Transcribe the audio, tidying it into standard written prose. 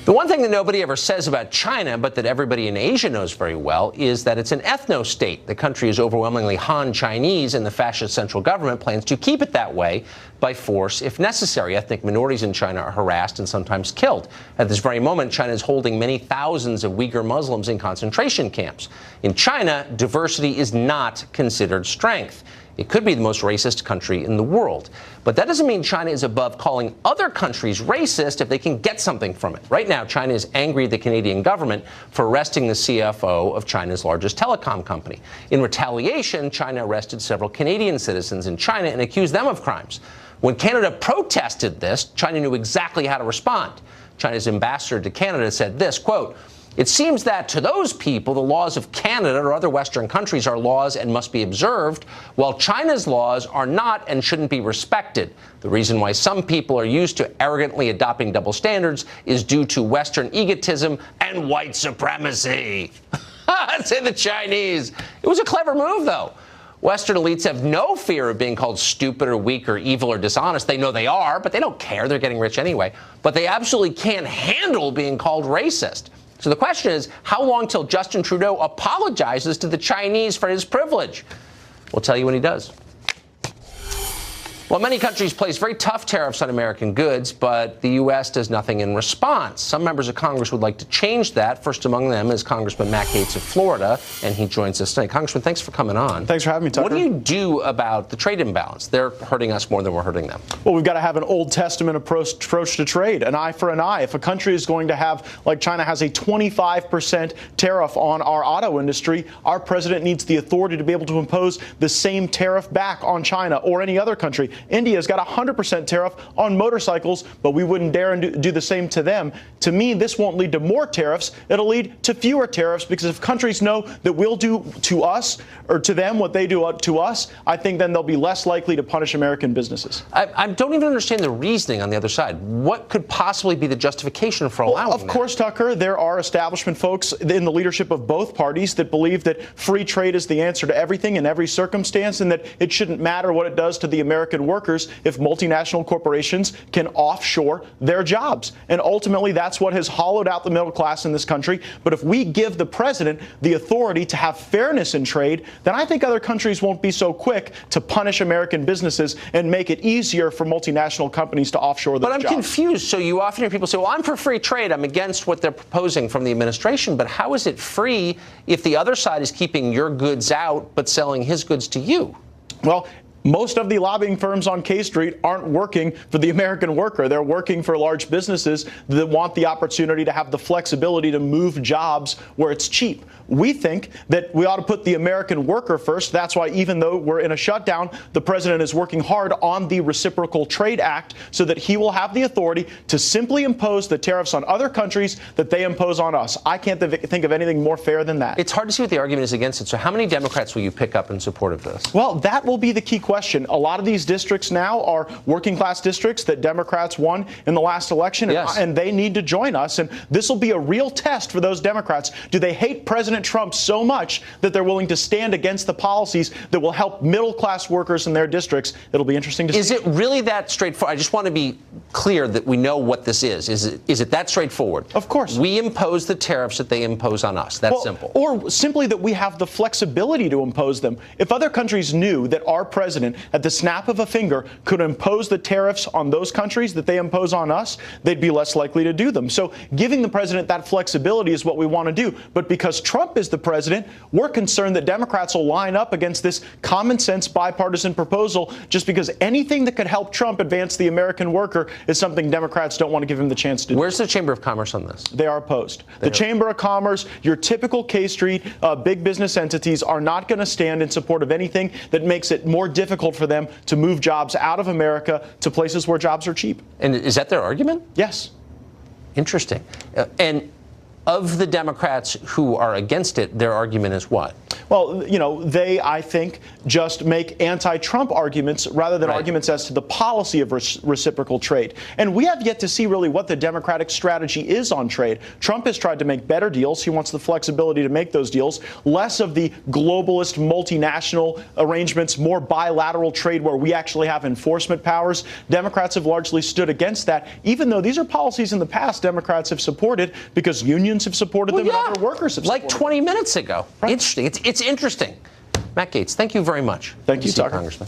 The one thing that nobody ever says about China, but that everybody in Asia knows very well, is that it's an ethno-state. The country is overwhelmingly Han Chinese, and the fascist central government plans to keep it that way by force if necessary. Ethnic minorities in China are harassed and sometimes killed. At this very moment, China is holding many thousands of Uyghur Muslims in concentration camps. In China, diversity is not considered strength. It could be the most racist country in the world. But that doesn't mean China is above calling other countries racist if they can get something from it. Right now, China is angry at the Canadian government for arresting the CFO of China's largest telecom company. In retaliation, China arrested several Canadian citizens in China and accused them of crimes. When Canada protested this, China knew exactly how to respond. China's ambassador to Canada said this, quote, "It seems that to those people, the laws of Canada or other Western countries are laws and must be observed, while China's laws are not and shouldn't be respected. The reason why some people are used to arrogantly adopting double standards is due to Western egotism and white supremacy." Say the Chinese. It was a clever move, though. Western elites have no fear of being called stupid or weak or evil or dishonest. They know they are, but they don't care. They're getting rich anyway. But they absolutely can't handle being called racist. So the question is, how long till Justin Trudeau apologizes to the Chinese for his privilege? We'll tell you when he does. Well, many countries place very tough tariffs on American goods, but the U.S. does nothing in response. Some members of Congress would like to change that. First among them is Congressman Matt Gaetz of Florida, and he joins us tonight. Congressman, thanks for coming on. Thanks for having me, Tucker. What do you do about the trade imbalance? They're hurting us more than we're hurting them. Well, we've got to have an Old Testament approach to trade, an eye for an eye. If a country is going to have, like China has a 25% tariff on our auto industry, our president needs the authority to be able to impose the same tariff back on China or any other country. India's got a 100% tariff on motorcycles, but we wouldn't dare do the same to them. To me, this won't lead to more tariffs. It'll lead to fewer tariffs, because if countries know that we'll do to us or to them what they do to us, I think then they'll be less likely to punish American businesses. I don't even understand the reasoning on the other side. What could possibly be the justification for allowing that? Of course, Tucker, there are establishment folks in the leadership of both parties that believe that free trade is the answer to everything in every circumstance, and that it shouldn't matter what it does to the American workers if multinational corporations can offshore their jobs. And ultimately, that's what has hollowed out the middle class in this country. But if we give the president the authority to have fairness in trade, then I think other countries won't be so quick to punish American businesses and make it easier for multinational companies to offshore those jobs. But I'm confused. So you often hear people say, well, I'm for free trade. I'm against what they're proposing from the administration. But how is it free if the other side is keeping your goods out but selling his goods to you? Well, most of the lobbying firms on K Street aren't working for the American worker. They're working for large businesses that want the opportunity to have the flexibility to move jobs where it's cheap. We think that we ought to put the American worker first. That's why, even though we're in a shutdown, the president is working hard on the Reciprocal Trade Act so that he will have the authority to simply impose the tariffs on other countries that they impose on us. I can't think of anything more fair than that. It's hard to see what the argument is against it. So how many Democrats will you pick up in support of this? Well, that will be the key question. A lot of these districts now are working class districts that Democrats won in the last election, yes, and they need to join us. And this will be a real test for those Democrats. Do they hate President Trump so much that they're willing to stand against the policies that will help middle class workers in their districts? It'll be interesting to see. Is it really that straightforward? I just want to be clear that we know what this is. Is it that straightforward? Of course. We impose the tariffs that they impose on us. That's simple. Or simply that we have the flexibility to impose them. If other countries knew that our president, at the snap of a finger, could impose the tariffs on those countries that they impose on us, they'd be less likely to do them. So giving the president that flexibility is what we want to do. But because Trump is the president, we're concerned that Democrats will line up against this common sense bipartisan proposal, just because anything that could help Trump advance the American worker is something Democrats don't want to give him the chance to do. Where's the Chamber of Commerce on this? They are opposed. The Chamber of Commerce, your typical K Street big business entities, are not going to stand in support of anything that makes it more difficult for them to move jobs out of America to places where jobs are cheap. And is that their argument? Yes. Interesting. And of the Democrats who are against it, their argument is what? Well, you know, they, I think, just make anti-Trump arguments rather than arguments as to the policy of reciprocal trade. And we have yet to see really what the Democratic strategy is on trade. Trump has tried to make better deals. He wants the flexibility to make those deals, less of the globalist multinational arrangements, more bilateral trade where we actually have enforcement powers. Democrats have largely stood against that, even though these are policies in the past Democrats have supported because unions have supported them and other workers have supported them. Like 20 minutes ago. Interesting. It's interesting. Matt Gaetz, thank you very much. Thank you, Tucker. Congressman.